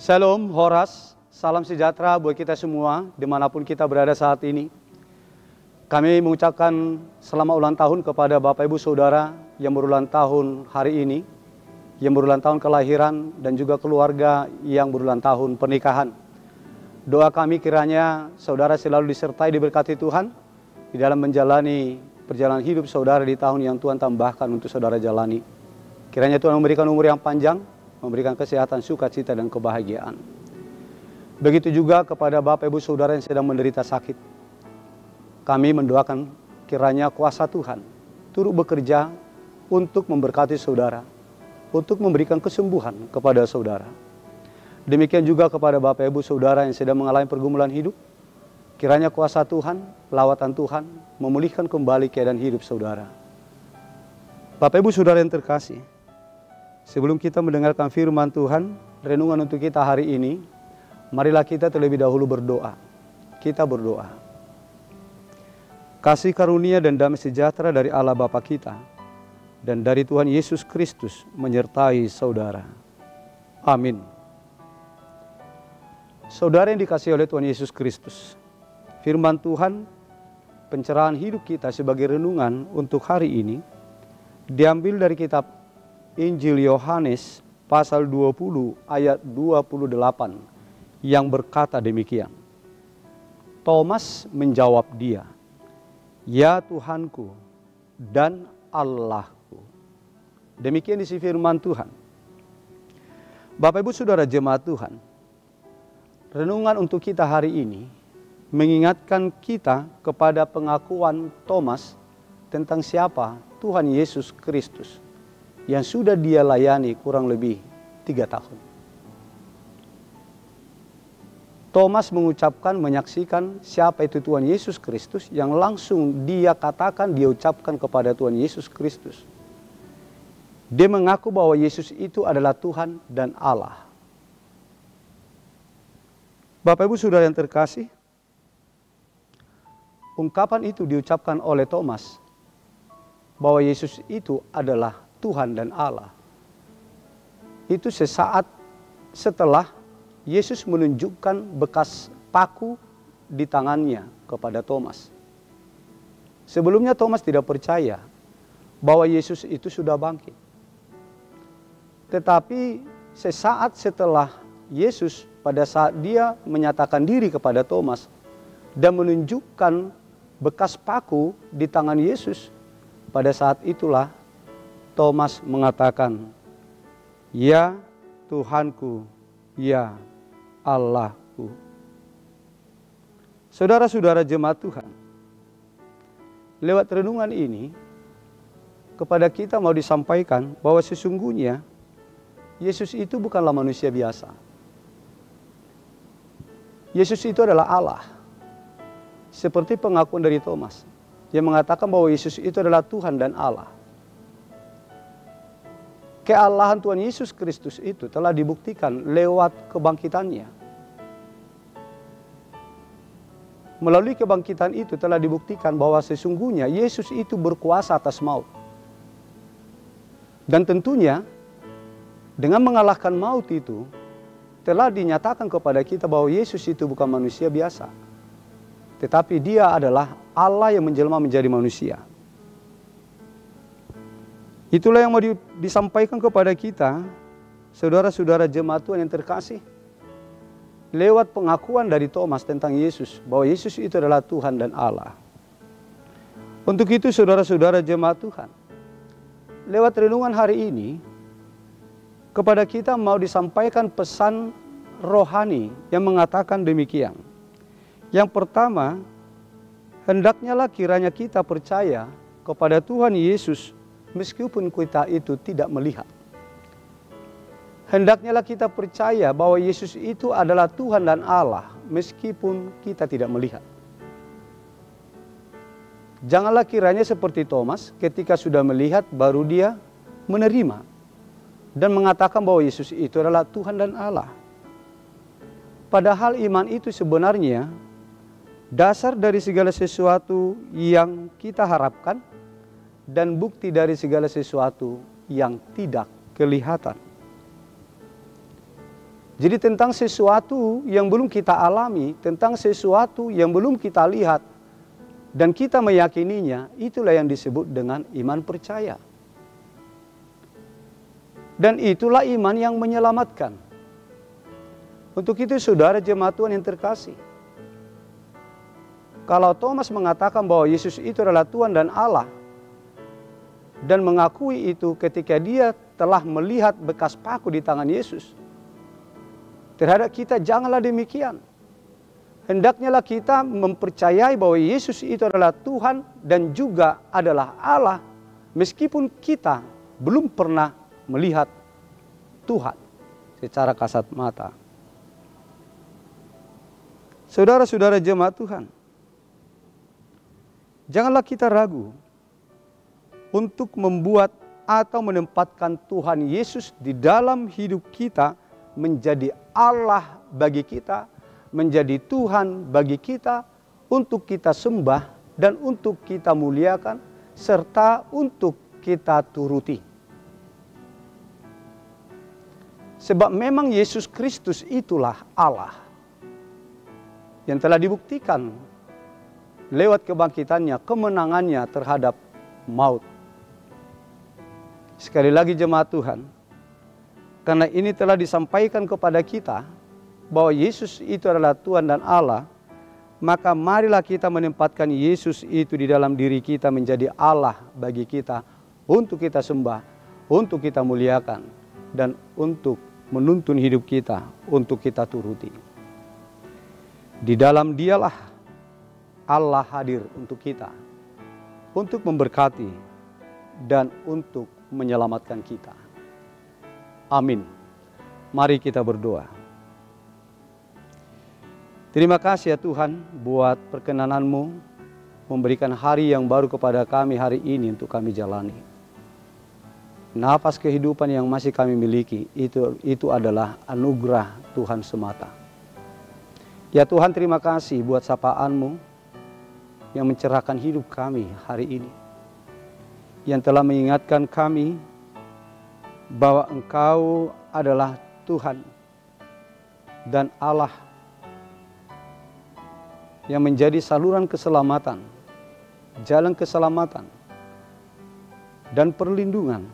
Shalom, Horas, salam sejahtera buat kita semua dimanapun kita berada saat ini. Kami mengucapkan selamat ulang tahun kepada Bapak Ibu Saudara yang berulang tahun hari ini, yang berulang tahun kelahiran dan juga keluarga yang berulang tahun pernikahan. Doa kami kiranya saudara selalu disertai diberkati Tuhan di dalam menjalani perjalanan hidup saudara di tahun yang Tuhan tambahkan untuk saudara jalani. Kiranya Tuhan memberikan umur yang panjang, memberikan kesehatan, sukacita, dan kebahagiaan. Begitu juga kepada Bapak Ibu Saudara yang sedang menderita sakit. Kami mendoakan kiranya kuasa Tuhan turut bekerja untuk memberkati saudara, untuk memberikan kesembuhan kepada saudara. Demikian juga kepada Bapak Ibu Saudara yang sedang mengalami pergumulan hidup. Kiranya kuasa Tuhan, lawatan Tuhan memulihkan kembali keadaan hidup saudara. Bapak Ibu Saudara yang terkasih, sebelum kita mendengarkan firman Tuhan, renungan untuk kita hari ini, marilah kita terlebih dahulu berdoa. Kita berdoa. Kasih karunia dan damai sejahtera dari Allah Bapa kita dan dari Tuhan Yesus Kristus menyertai saudara. Amin. Saudara yang dikasihi oleh Tuhan Yesus Kristus, firman Tuhan, pencerahan hidup kita sebagai renungan untuk hari ini, diambil dari kitab Injil Yohanes pasal 20 ayat 28 yang berkata demikian. Thomas menjawab dia, "Ya Tuhanku dan Allahku." Demikian isi firman Tuhan. Bapak Ibu Saudara jemaat Tuhan, renungan untuk kita hari ini mengingatkan kita kepada pengakuan Thomas tentang siapa Tuhan Yesus Kristus yang sudah dia layani kurang lebih 3 tahun. Thomas mengucapkan, menyaksikan siapa itu Tuhan Yesus Kristus yang langsung dia katakan, dia ucapkan kepada Tuhan Yesus Kristus. Dia mengaku bahwa Yesus itu adalah Tuhan dan Allah. Bapak Ibu Saudara yang terkasih, ungkapan itu diucapkan oleh Thomas bahwa Yesus itu adalah Tuhan dan Allah. Itu sesaat setelah Yesus menunjukkan bekas paku di tangannya kepada Thomas. Sebelumnya Thomas tidak percaya bahwa Yesus itu sudah bangkit. Tetapi sesaat setelah Yesus, pada saat dia menyatakan diri kepada Thomas dan menunjukkan bekas paku di tangan Yesus, pada saat itulah Thomas mengatakan, "Ya Tuhanku, ya Allahku." Saudara-saudara jemaat Tuhan, lewat renungan ini kepada kita mau disampaikan bahwa sesungguhnya Yesus itu bukanlah manusia biasa. Yesus itu adalah Allah. Seperti pengakuan dari Thomas yang mengatakan bahwa Yesus itu adalah Tuhan dan Allah. Kealahan Tuhan Yesus Kristus itu telah dibuktikan lewat kebangkitannya. Melalui kebangkitan itu telah dibuktikan bahwa sesungguhnya Yesus itu berkuasa atas maut. Dan tentunya dengan mengalahkan maut itu telah dinyatakan kepada kita bahwa Yesus itu bukan manusia biasa, tetapi dia adalah Allah yang menjelma menjadi manusia. Itulah yang mau disampaikan kepada kita, saudara-saudara jemaat Tuhan yang terkasih, lewat pengakuan dari Thomas tentang Yesus, bahwa Yesus itu adalah Tuhan dan Allah. Untuk itu saudara-saudara jemaat Tuhan, lewat renungan hari ini, kepada kita mau disampaikan pesan rohani yang mengatakan demikian. Yang pertama, hendaknya kiranya kita percaya kepada Tuhan Yesus meskipun kita itu tidak melihat. Hendaknya kita percaya bahwa Yesus itu adalah Tuhan dan Allah meskipun kita tidak melihat. Janganlah kiranya seperti Thomas, ketika sudah melihat baru dia menerima dan mengatakan bahwa Yesus itu adalah Tuhan dan Allah. Padahal iman itu sebenarnya dasar dari segala sesuatu yang kita harapkan dan bukti dari segala sesuatu yang tidak kelihatan. Jadi tentang sesuatu yang belum kita alami, tentang sesuatu yang belum kita lihat, dan kita meyakininya, itulah yang disebut dengan iman percaya. Dan itulah iman yang menyelamatkan. Untuk itu saudara jemaat Tuhan yang terkasih, kalau Thomas mengatakan bahwa Yesus itu adalah Tuhan dan Allah, dan mengakui itu ketika dia telah melihat bekas paku di tangan Yesus, terhadap kita janganlah demikian. Hendaknya kita mempercayai bahwa Yesus itu adalah Tuhan dan juga adalah Allah, meskipun kita belum pernah melihat Tuhan secara kasat mata. Saudara-saudara jemaat Tuhan, janganlah kita ragu untuk membuat atau menempatkan Tuhan Yesus di dalam hidup kita menjadi Allah bagi kita, menjadi Tuhan bagi kita, untuk kita sembah dan untuk kita muliakan, serta untuk kita turuti. Sebab memang Yesus Kristus itulah Allah yang telah dibuktikan lewat kebangkitannya, kemenangannya terhadap maut. Sekali lagi jemaat Tuhan, karena ini telah disampaikan kepada kita bahwa Yesus itu adalah Tuhan dan Allah, maka marilah kita menempatkan Yesus itu di dalam diri kita menjadi Allah bagi kita, untuk kita sembah, untuk kita muliakan, dan untuk menuntun hidup kita, untuk kita turuti. Di dalam Dialah Allah hadir untuk kita, untuk memberkati dan untuk menyelamatkan kita. Amin. Mari kita berdoa. Terima kasih ya Tuhan buat perkenanan-Mu memberikan hari yang baru kepada kami hari ini untuk kami jalani. Nafas kehidupan yang masih kami miliki itu adalah anugerah Tuhan semata. Ya Tuhan, terima kasih buat sapaan-Mu yang mencerahkan hidup kami hari ini, yang telah mengingatkan kami bahwa Engkau adalah Tuhan dan Allah yang menjadi saluran keselamatan, jalan keselamatan, dan perlindungan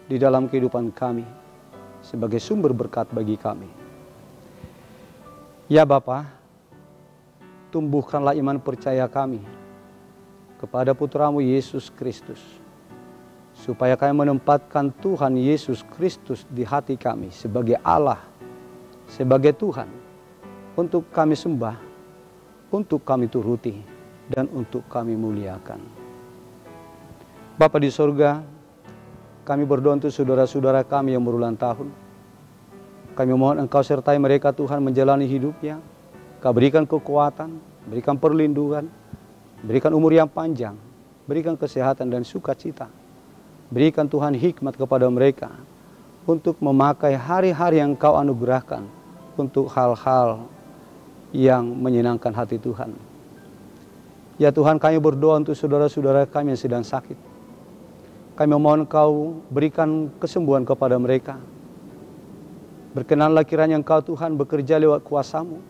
di dalam kehidupan kami sebagai sumber berkat bagi kami. Ya Bapa, tumbuhkanlah iman percaya kami kepada Putra-Mu Yesus Kristus, supaya kami menempatkan Tuhan Yesus Kristus di hati kami sebagai Allah, sebagai Tuhan, untuk kami sembah, untuk kami turuti, dan untuk kami muliakan. Bapa di sorga, kami berdoa untuk saudara-saudara kami yang berulang tahun. Kami mohon Engkau sertai mereka Tuhan menjalani hidupnya. Kau berikan kekuatan, berikan perlindungan, berikan umur yang panjang, berikan kesehatan dan sukacita. Berikan Tuhan hikmat kepada mereka untuk memakai hari-hari yang Kau anugerahkan untuk hal-hal yang menyenangkan hati Tuhan. Ya Tuhan, kami berdoa untuk saudara-saudara kami yang sedang sakit. Kami mohon Kau berikan kesembuhan kepada mereka. Berkenanlah kiranya Engkau Tuhan bekerja lewat kuasa-Mu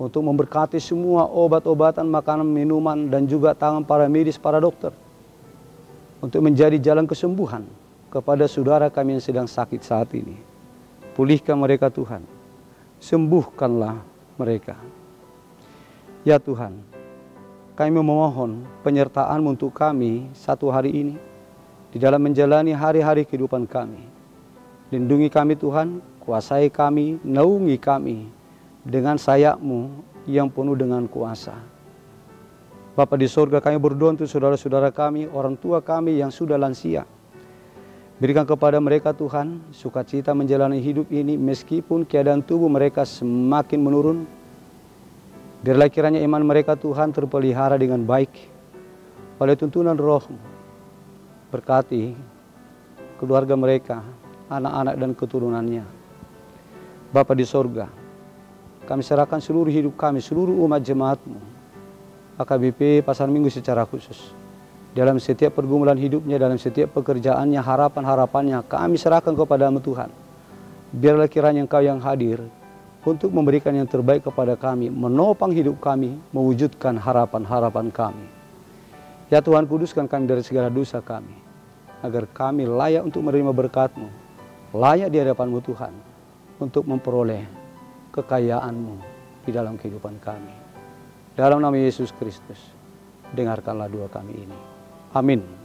untuk memberkati semua obat-obatan, makanan, minuman, dan juga tangan para medis, para dokter, untuk menjadi jalan kesembuhan kepada saudara kami yang sedang sakit saat ini. Pulihkan mereka Tuhan, sembuhkanlah mereka. Ya Tuhan, kami memohon penyertaan untuk kami satu hari ini di dalam menjalani hari-hari kehidupan kami. Lindungi kami Tuhan, kuasai kami, naungi kami dengan sayap-Mu yang penuh dengan kuasa. Bapa di sorga, kami berdoa untuk saudara-saudara kami, orang tua kami yang sudah lansia. Berikan kepada mereka Tuhan sukacita menjalani hidup ini meskipun keadaan tubuh mereka semakin menurun. Biarlah kiranya iman mereka Tuhan terpelihara dengan baik oleh tuntunan Roh-Mu. Berkati keluarga mereka, anak-anak dan keturunannya. Bapa di sorga, kami serahkan seluruh hidup kami, seluruh umat jemaat-Mu, AKBP Pasar Minggu secara khusus. Dalam setiap pergumulan hidupnya, dalam setiap pekerjaannya, harapan-harapannya, kami serahkan kepada-Mu Tuhan. Biarlah kiranya Engkau yang hadir untuk memberikan yang terbaik kepada kami, menopang hidup kami, mewujudkan harapan-harapan kami. Ya Tuhan, kuduskan kami dari segala dosa kami, agar kami layak untuk menerima berkat-Mu, layak di hadapan-Mu Tuhan, untuk memperoleh kekayaan-Mu di dalam kehidupan kami. Dalam nama Yesus Kristus, dengarkanlah doa kami ini. Amin.